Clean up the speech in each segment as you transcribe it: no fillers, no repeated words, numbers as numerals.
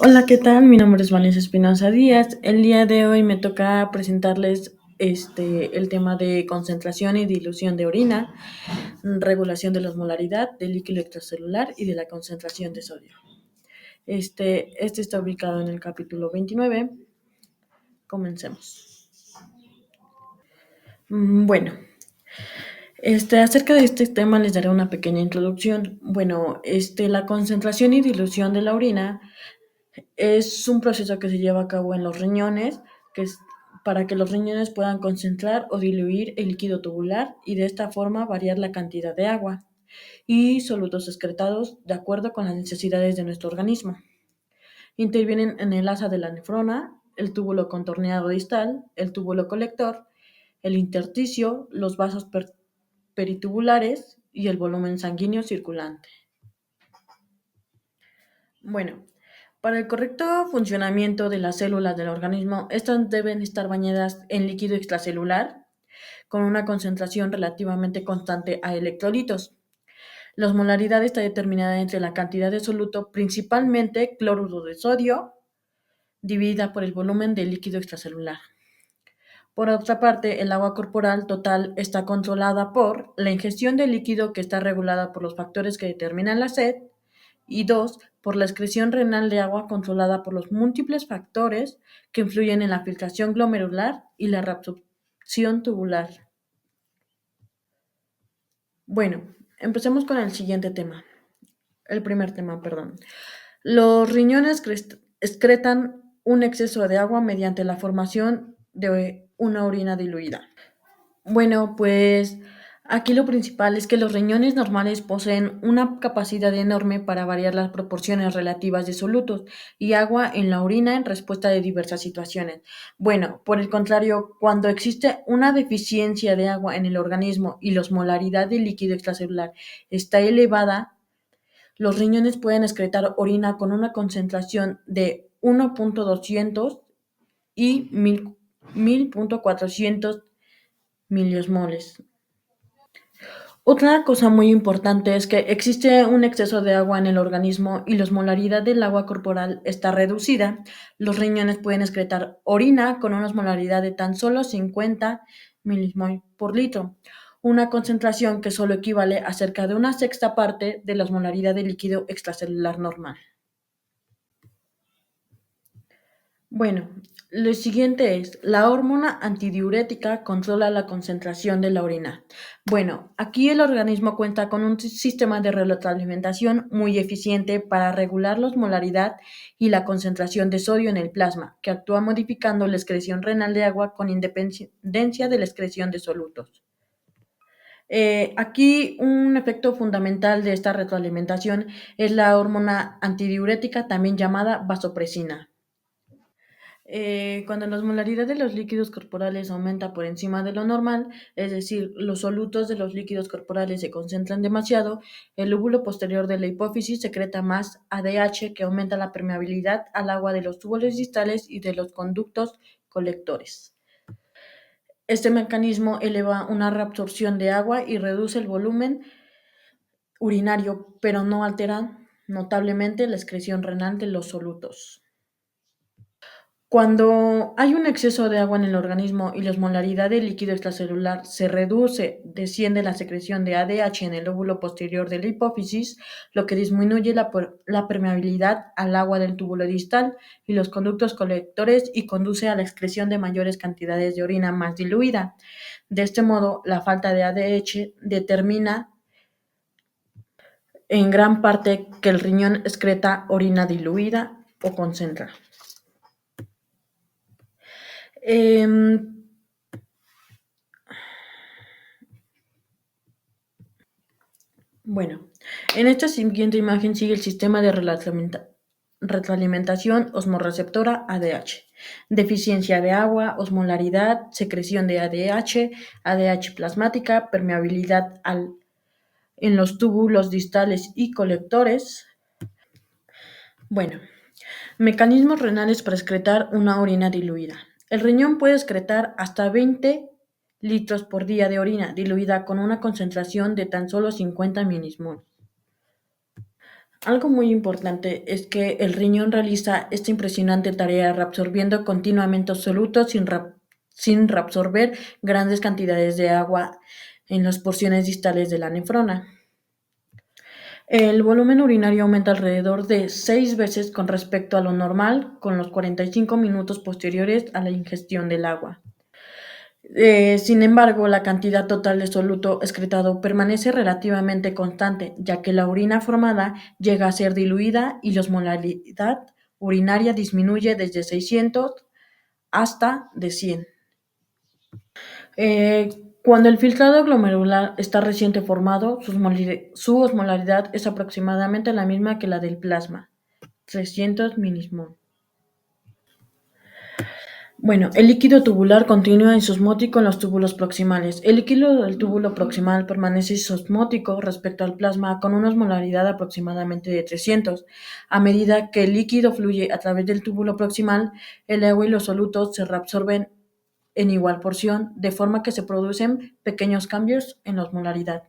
Hola, ¿qué tal? Mi nombre es Vanessa Espinosa Díaz. El día de hoy me toca presentarles el tema de concentración y dilución de orina, regulación de la osmolaridad del líquido extracelular y de la concentración de sodio. Este está ubicado en el capítulo 29. Comencemos. Bueno, acerca de este tema les daré una pequeña introducción. Bueno, la concentración y dilución de la orina es un proceso que se lleva a cabo en los riñones, que es para que los riñones puedan concentrar o diluir el líquido tubular y de esta forma variar la cantidad de agua y solutos excretados de acuerdo con las necesidades de nuestro organismo. Intervienen en el asa de la nefrona, el túbulo contorneado distal, el túbulo colector, el intersticio, los vasos peritubulares y el volumen sanguíneo circulante. Bueno, para el correcto funcionamiento de las células del organismo, estas deben estar bañadas en líquido extracelular con una concentración relativamente constante a electrolitos. La osmolaridad está determinada entre la cantidad de soluto, principalmente cloruro de sodio, dividida por el volumen del líquido extracelular. Por otra parte, el agua corporal total está controlada por la ingestión de líquido, que está regulada por los factores que determinan la sed, y dos, por la excreción renal de agua controlada por los múltiples factores que influyen en la filtración glomerular y la reabsorción tubular. Bueno, empecemos con el siguiente tema. El primer tema, perdón. Los riñones excretan un exceso de agua mediante la formación de una orina diluida. Bueno, pues aquí lo principal es que los riñones normales poseen una capacidad enorme para variar las proporciones relativas de solutos y agua en la orina en respuesta de diversas situaciones. Bueno, por el contrario, cuando existe una deficiencia de agua en el organismo y la osmolaridad del líquido extracelular está elevada, los riñones pueden excretar orina con una concentración de 1.200 y 1000.400 miliosmoles. Otra cosa muy importante es que existe un exceso de agua en el organismo y la osmolaridad del agua corporal está reducida. Los riñones pueden excretar orina con una osmolaridad de tan solo 50 milismol por litro, una concentración que solo equivale a cerca de una sexta parte de la osmolaridad del líquido extracelular normal. Bueno, lo siguiente es, la hormona antidiurética controla la concentración de la orina. Bueno, aquí el organismo cuenta con un sistema de retroalimentación muy eficiente para regular la osmolaridad y la concentración de sodio en el plasma, que actúa modificando la excreción renal de agua con independencia de la excreción de solutos. Aquí un efecto fundamental de esta retroalimentación es la hormona antidiurética, también llamada vasopresina. Cuando la osmolaridad de los líquidos corporales aumenta por encima de lo normal, es decir, los solutos de los líquidos corporales se concentran demasiado, el lóbulo posterior de la hipófisis secreta más ADH, que aumenta la permeabilidad al agua de los túbulos distales y de los conductos colectores. Este mecanismo eleva una reabsorción de agua y reduce el volumen urinario, pero no altera notablemente la excreción renal de los solutos. Cuando hay un exceso de agua en el organismo y la osmolaridad del líquido extracelular se reduce, desciende la secreción de ADH en el lóbulo posterior de la hipófisis, lo que disminuye la permeabilidad al agua del túbulo distal y los conductos colectores y conduce a la excreción de mayores cantidades de orina más diluida. De este modo, la falta de ADH determina en gran parte que el riñón excreta orina diluida o concentra. Em, Bueno, en esta siguiente imagen sigue el sistema de retroalimentación osmorreceptora ADH. Deficiencia de agua, osmolaridad, secreción de ADH, ADH plasmática, permeabilidad en los túbulos distales y colectores. Bueno, mecanismos renales para excretar una orina diluida. El riñón puede excretar hasta 20 litros por día de orina diluida con una concentración de tan solo 50 milismol. Algo muy importante es que el riñón realiza esta impresionante tarea reabsorbiendo continuamente solutos sin reabsorber grandes cantidades de agua en las porciones distales de la nefrona. El volumen urinario aumenta alrededor de 6 veces con respecto a lo normal con los 45 minutos posteriores a la ingestión del agua. Sin embargo, la cantidad total de soluto excretado permanece relativamente constante, ya que la orina formada llega a ser diluida y la osmolaridad urinaria disminuye desde 600 hasta de 100. Eh, Cuando el filtrado glomerular está recién formado, su osmolaridad es aproximadamente la misma que la del plasma, 300 milismol. Bueno, el líquido tubular continúa isosmótico en los túbulos proximales. El líquido del túbulo proximal permanece isosmótico respecto al plasma con una osmolaridad aproximadamente de 300. A medida que el líquido fluye a través del túbulo proximal, el agua y los solutos se reabsorben en igual porción, de forma que se producen pequeños cambios en la osmolaridad.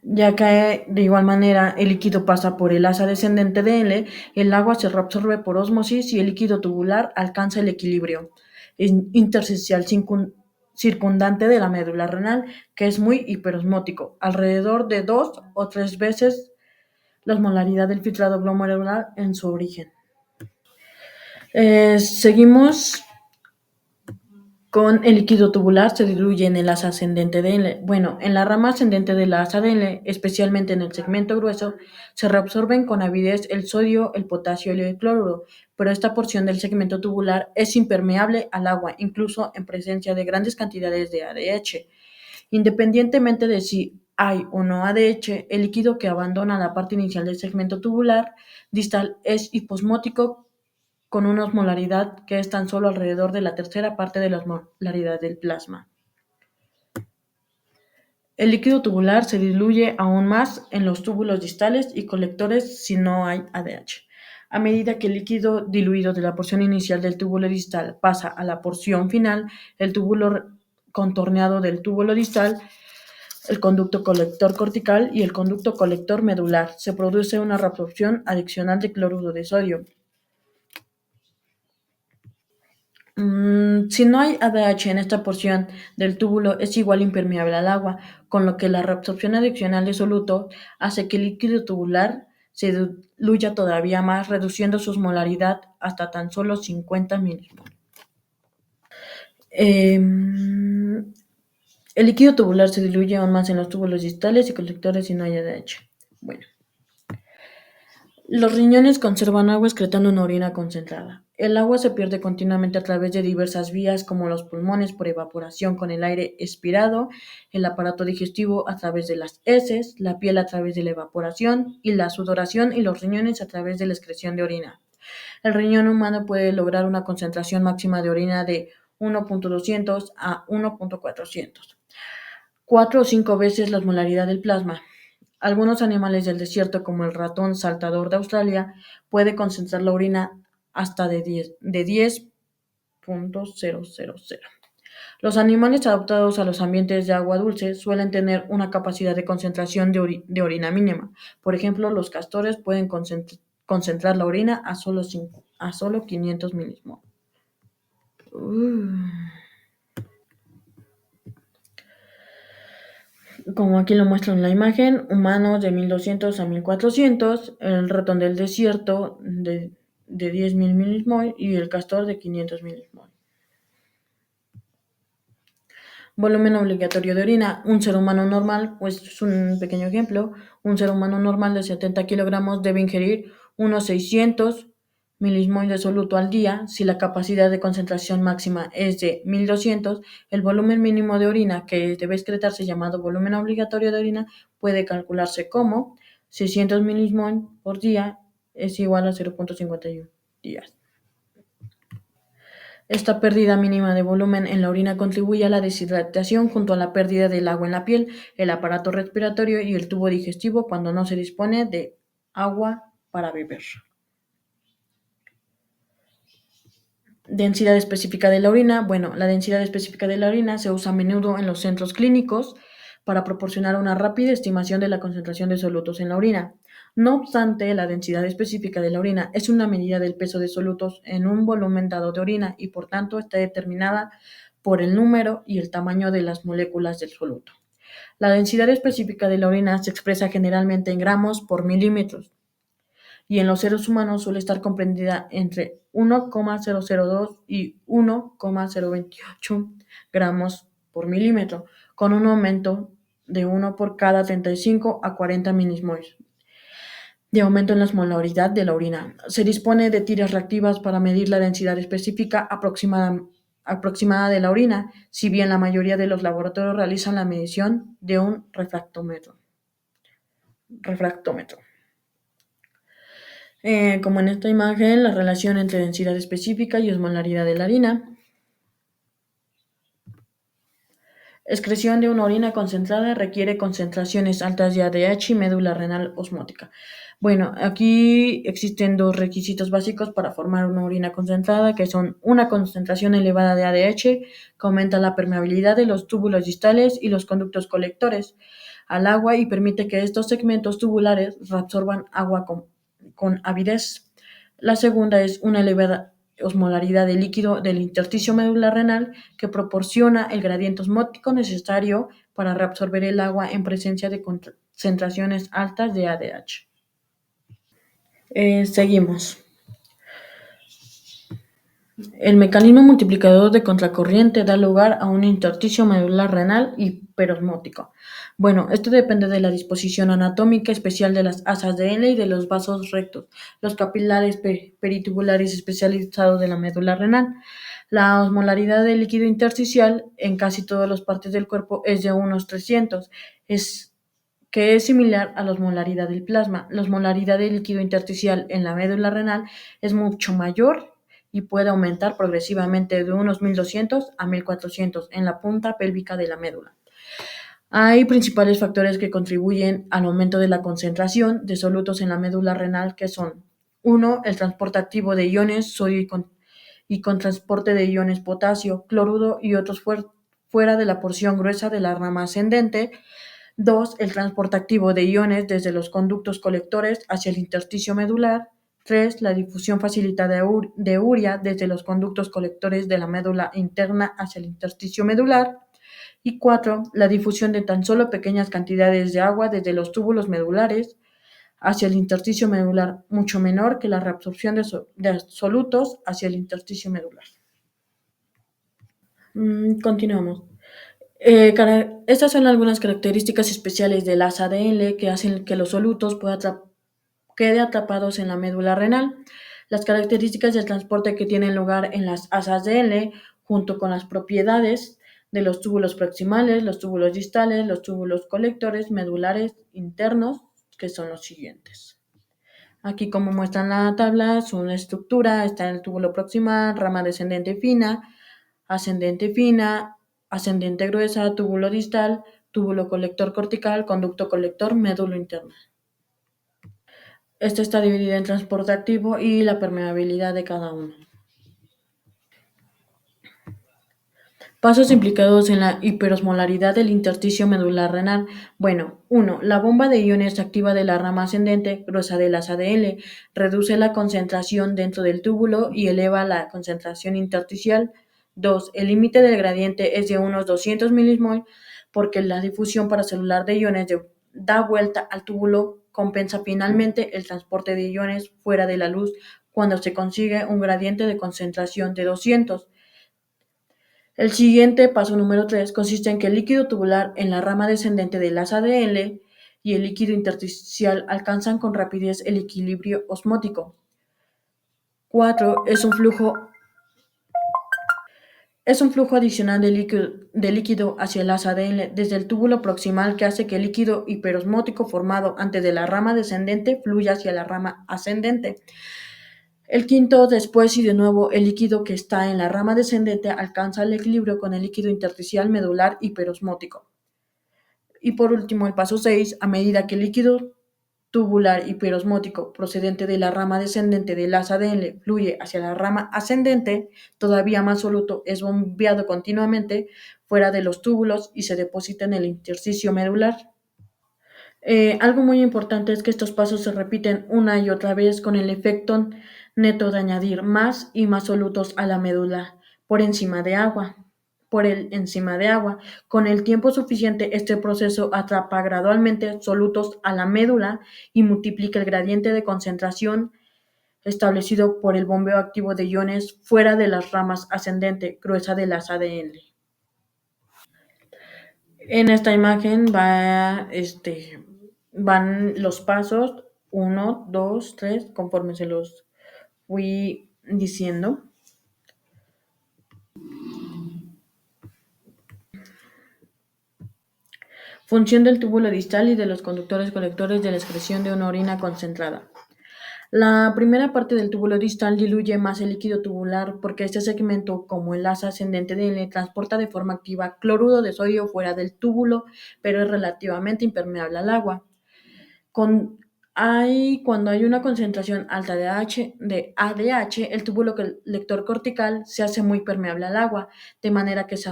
Ya que de igual manera el líquido pasa por el asa descendente de L, el agua se reabsorbe por ósmosis y el líquido tubular alcanza el equilibrio intersticial circundante de la médula renal, que es muy hiperosmótico, alrededor de 2 o 3 veces la osmolaridad del filtrado glomerular en su origen. Seguimos con el líquido tubular se diluye en el asa ascendente de L. Bueno, en la rama ascendente de la asa de L, especialmente en el segmento grueso, se reabsorben con avidez el sodio, el potasio y el cloruro, pero esta porción del segmento tubular es impermeable al agua, incluso en presencia de grandes cantidades de ADH. Independientemente de si hay o no ADH, el líquido que abandona la parte inicial del segmento tubular distal es hiposmótico con una osmolaridad que es tan solo alrededor de la tercera parte de la osmolaridad del plasma. El líquido tubular se diluye aún más en los túbulos distales y colectores si no hay ADH. A medida que el líquido diluido de la porción inicial del túbulo distal pasa a la porción final, el túbulo contorneado del túbulo distal, el conducto colector cortical y el conducto colector medular, se produce una reabsorción adicional de cloruro de sodio. Si no hay ADH en esta porción del túbulo es igual impermeable al agua, con lo que la reabsorción adicional de soluto hace que el líquido tubular se diluya todavía más, reduciendo su osmolaridad hasta tan solo 50 milimol. El líquido tubular se diluye aún más en los túbulos distales y colectores si no hay ADH. Bueno. Los riñones conservan agua excretando una orina concentrada. El agua se pierde continuamente a través de diversas vías como los pulmones por evaporación con el aire expirado, el aparato digestivo a través de las heces, la piel a través de la evaporación y la sudoración y los riñones a través de la excreción de orina. El riñón humano puede lograr una concentración máxima de orina de 1.200 a 1.400, 4 o 5 veces la osmolaridad del plasma. Algunos animales del desierto, como el ratón saltador de Australia, puede concentrar la orina hasta de 10.000. Los animales adaptados a los ambientes de agua dulce suelen tener una capacidad de concentración de orina mínima. Por ejemplo, los castores pueden concentrar la orina a solo 500 milismol. Como aquí lo muestro en la imagen, humanos de 1200 a 1400, el ratón del desierto de 10.000 milismol y el castor de 500 milismol. Volumen obligatorio de orina. Un ser humano normal, pues es un pequeño ejemplo, un ser humano normal de 70 kilogramos debe ingerir unos 600 milismol de soluto al día. Si la capacidad de concentración máxima es de 1200, el volumen mínimo de orina que debe excretarse, llamado volumen obligatorio de orina, puede calcularse como 600 milismol por día es igual a 0.51 días. Esta pérdida mínima de volumen en la orina contribuye a la deshidratación junto a la pérdida del agua en la piel, el aparato respiratorio y el tubo digestivo cuando no se dispone de agua para beber. Densidad específica de la orina. Bueno, la densidad específica de la orina se usa a menudo en los centros clínicos para proporcionar una rápida estimación de la concentración de solutos en la orina. No obstante, la densidad específica de la orina es una medida del peso de solutos en un volumen dado de orina y por tanto está determinada por el número y el tamaño de las moléculas del soluto. La densidad específica de la orina se expresa generalmente en gramos por milímetros y en los seres humanos suele estar comprendida entre 1,002 y 1,028 gramos por milímetro, con un aumento de 1 por cada 35 a 40 milismoles de aumento en la molaridad de la orina. Se dispone de tiras reactivas para medir la densidad específica aproximada de la orina, si bien la mayoría de los laboratorios realizan la medición de un refractómetro. Como en esta imagen, la relación entre densidad específica y osmolaridad de la orina. Excreción de una orina concentrada requiere concentraciones altas de ADH y médula renal osmótica. Bueno, aquí existen dos requisitos básicos para formar una orina concentrada, que son una concentración elevada de ADH, que aumenta la permeabilidad de los túbulos distales y los conductos colectores al agua y permite que estos segmentos tubulares reabsorban agua con avidez. La segunda es una elevada osmolaridad de líquido del intersticio medular renal que proporciona el gradiente osmótico necesario para reabsorber el agua en presencia de concentraciones altas de ADH. Seguimos. El mecanismo multiplicador de contracorriente da lugar a un intersticio medular renal hiperosmótico. Bueno, esto depende de la disposición anatómica especial de las asas de L y de los vasos rectos, los capilares peritubulares especializados de la médula renal. La osmolaridad del líquido intersticial en casi todas las partes del cuerpo es de unos 300, que es similar a la osmolaridad del plasma. La osmolaridad del líquido intersticial en la médula renal es mucho mayor y puede aumentar progresivamente de unos 1200 a 1400 en la punta pélvica de la médula. Hay principales factores que contribuyen al aumento de la concentración de solutos en la médula renal, que son 1. El transporte activo de iones sodio y con transporte de iones potasio, cloruro y otros fuera de la porción gruesa de la rama ascendente. 2. El transporte activo de iones desde los conductos colectores hacia el intersticio medular. 3. La difusión facilitada de urea desde los conductos colectores de la médula interna hacia el intersticio medular. Y 4. La difusión de tan solo pequeñas cantidades de agua desde los túbulos medulares hacia el intersticio medular, mucho menor que la reabsorción de solutos hacia el intersticio medular. Continuamos. Estas son algunas características especiales del asa de L que hacen que los solutos queden atrapados en la médula renal. Las características del transporte que tienen lugar en las asas de L, junto con las propiedades de los túbulos proximales, los túbulos distales, los túbulos colectores medulares internos, que son los siguientes. Aquí, como muestran la tabla, su estructura está en el túbulo proximal, rama descendente fina, ascendente gruesa, túbulo distal, túbulo colector cortical, conducto colector, médulo interno. Esta está dividida en transporte activo y la permeabilidad de cada uno. Pasos implicados en la hiperosmolaridad del intersticio medular renal. Bueno, 1. La bomba de iones activa de la rama ascendente, gruesa del asa de L, reduce la concentración dentro del túbulo y eleva la concentración intersticial. 2. El límite del gradiente es de unos 200 milismol porque la difusión paracelular de iones da vuelta al túbulo compensa finalmente el transporte de iones fuera de la luz cuando se consigue un gradiente de concentración de 200. El siguiente, paso número 3, consiste en que el líquido tubular en la rama descendente del asa de L y el líquido intersticial alcanzan con rapidez el equilibrio osmótico. 4. Es un flujo adicional de líquido hacia el asa de L desde el túbulo proximal que hace que el líquido hiperosmótico formado antes de la rama descendente fluya hacia la rama ascendente. El quinto, después y de nuevo, el líquido que está en la rama descendente alcanza el equilibrio con el líquido intersticial medular hiperosmótico. Y por último, el paso 6, a medida que el líquido tubular hiperosmótico procedente de la rama descendente del asa ADN fluye hacia la rama ascendente, todavía más soluto es bombeado continuamente fuera de los túbulos y se deposita en el intersticio medular. Algo muy importante es que estos pasos se repiten una y otra vez con el efecto neto de añadir más y más solutos a la médula por encima de agua. Por el encima de agua. Con el tiempo suficiente, este proceso atrapa gradualmente solutos a la médula y multiplica el gradiente de concentración establecido por el bombeo activo de iones fuera de las ramas ascendente gruesa de las ADN. En esta imagen van los pasos, uno, dos, tres, conforme se los fui diciendo. Función del túbulo distal y de los conductores colectores de la excreción de una orina concentrada. La primera parte del túbulo distal diluye más el líquido tubular porque este segmento, como el asa ascendente de L, transporta de forma activa cloruro de sodio fuera del túbulo, pero es relativamente impermeable al agua. Cuando hay una concentración alta de ADH, el túbulo lector cortical se hace muy permeable al agua, de manera que se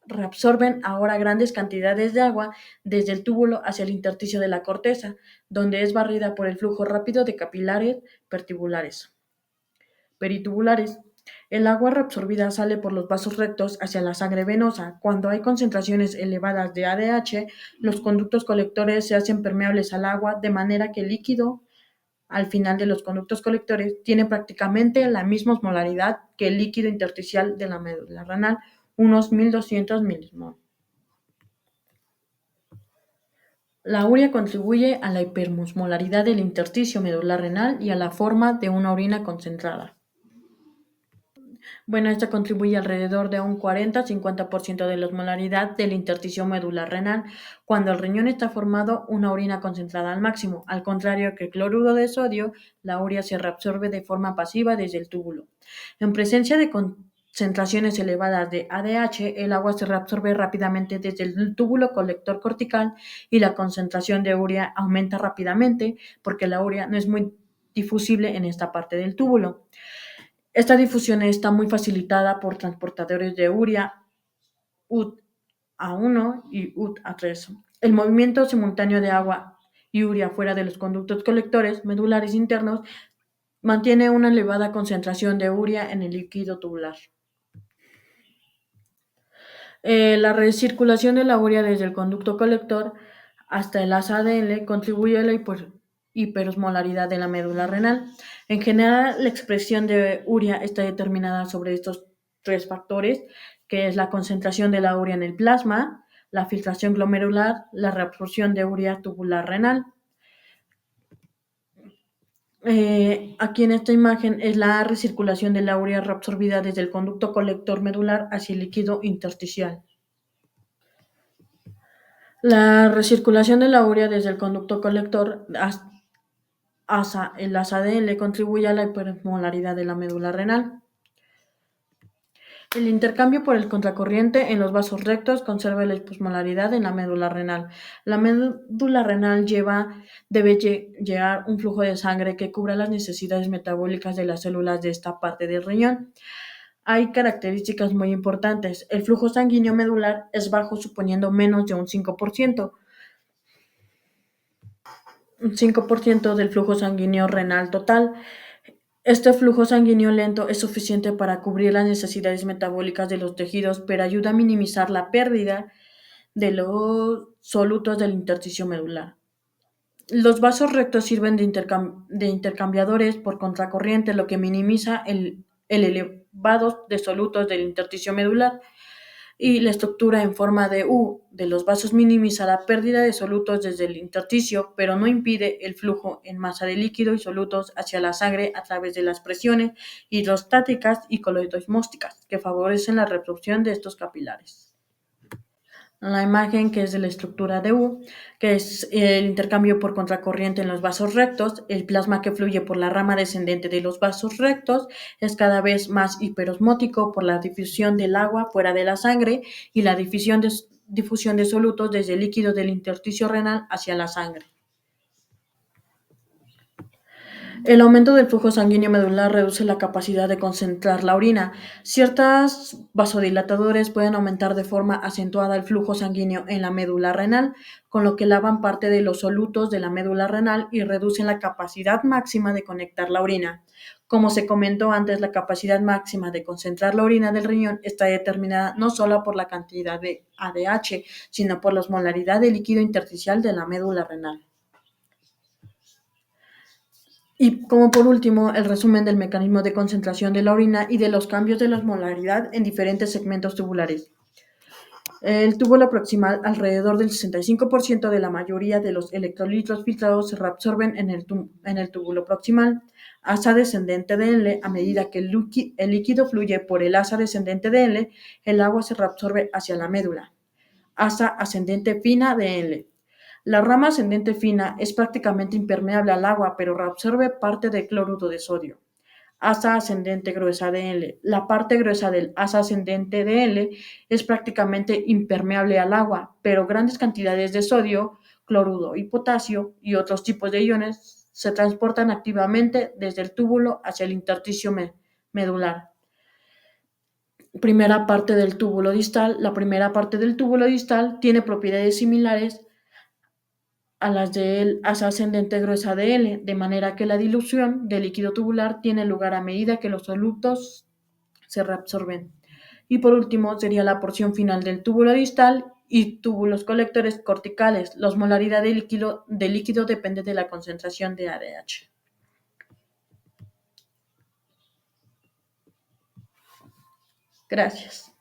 reabsorben ahora grandes cantidades de agua desde el túbulo hacia el intersticio de la corteza, donde es barrida por el flujo rápido de capilares peritubulares. El agua reabsorbida sale por los vasos rectos hacia la sangre venosa. Cuando hay concentraciones elevadas de ADH, los conductos colectores se hacen permeables al agua, de manera que el líquido al final de los conductos colectores tiene prácticamente la misma osmolaridad que el líquido intersticial de la médula renal, unos 1200 milimol. La urea contribuye a la hipermosmolaridad del intersticio medular renal y a la forma de una orina concentrada. Bueno, esta contribuye alrededor de un 40-50% de la osmolaridad del intersticio medular renal. Cuando el riñón está formado, una orina concentrada al máximo. Al contrario que el cloruro de sodio, la urea se reabsorbe de forma pasiva desde el túbulo. En presencia de concentraciones elevadas de ADH, el agua se reabsorbe rápidamente desde el túbulo colector cortical y la concentración de urea aumenta rápidamente porque la urea no es muy difusible en esta parte del túbulo. Esta difusión está muy facilitada por transportadores de urea UT-A1 y UT-A3. El movimiento simultáneo de agua y urea fuera de los conductos colectores medulares internos mantiene una elevada concentración de urea en el líquido tubular. La recirculación de la urea desde el conducto colector hasta el asa ADN contribuye a la hiperosmolaridad de la médula renal. En general, la expresión de urea está determinada sobre estos tres factores, que es la concentración de la urea en el plasma, la filtración glomerular, la reabsorción de urea tubular renal. Aquí en esta imagen es la recirculación de la urea reabsorbida desde el conducto colector medular hacia el líquido intersticial. La recirculación de la urea desde el conducto colector hasta el asa ADN contribuye a la hipermolaridad de la médula renal. El intercambio por el contracorriente en los vasos rectos conserva la hiposmolaridad en la médula renal. La médula renal debe llevar un flujo de sangre que cubra las necesidades metabólicas de las células de esta parte del riñón. Hay características muy importantes. El flujo sanguíneo medular es bajo, suponiendo menos de un 5%. Un 5% del flujo sanguíneo renal total. Este flujo sanguíneo lento es suficiente para cubrir las necesidades metabólicas de los tejidos, pero ayuda a minimizar la pérdida de los solutos del intersticio medular. Los vasos rectos sirven de intercambiadores por contracorriente, lo que minimiza el elevado de solutos del intersticio medular. Y la estructura en forma de U de los vasos minimiza la pérdida de solutos desde el intersticio, pero no impide el flujo en masa de líquido y solutos hacia la sangre a través de las presiones hidrostáticas y coloidosmóticas, que favorecen la reabsorción de estos capilares. La imagen que es de la estructura de U, que es el intercambio por contracorriente en los vasos rectos. El plasma que fluye por la rama descendente de los vasos rectos es cada vez más hiperosmótico por la difusión del agua fuera de la sangre y la difusión de solutos desde el líquido del intersticio renal hacia la sangre. El aumento del flujo sanguíneo medular reduce la capacidad de concentrar la orina. Ciertos vasodilatadores pueden aumentar de forma acentuada el flujo sanguíneo en la médula renal, con lo que lavan parte de los solutos de la médula renal y reducen la capacidad máxima de conectar la orina. Como se comentó antes, la capacidad máxima de concentrar la orina del riñón está determinada no solo por la cantidad de ADH, sino por la osmolaridad del líquido intersticial de la médula renal. Y como por último, el resumen del mecanismo de concentración de la orina y de los cambios de la osmolaridad en diferentes segmentos tubulares. El túbulo proximal, alrededor del 65% de la mayoría de los electrolitos filtrados se reabsorben en el túbulo proximal. Asa descendente de L, a medida que el líquido fluye por el asa descendente de L, el agua se reabsorbe hacia la médula. Asa ascendente fina de L. La rama ascendente fina es prácticamente impermeable al agua, pero reabsorbe parte del cloruro de sodio. Asa ascendente gruesa de L. La parte gruesa del asa ascendente de L es prácticamente impermeable al agua, pero grandes cantidades de sodio, cloruro y potasio y otros tipos de iones se transportan activamente desde el túbulo hacia el intersticio medular. Primera parte del túbulo distal. La primera parte del túbulo distal tiene propiedades similares a las del asa ascendente gruesa de L, de manera que la dilución del líquido tubular tiene lugar a medida que los solutos se reabsorben. Y por último sería la porción final del túbulo distal y túbulos colectores corticales. La osmolaridad del líquido depende de la concentración de ADH. Gracias.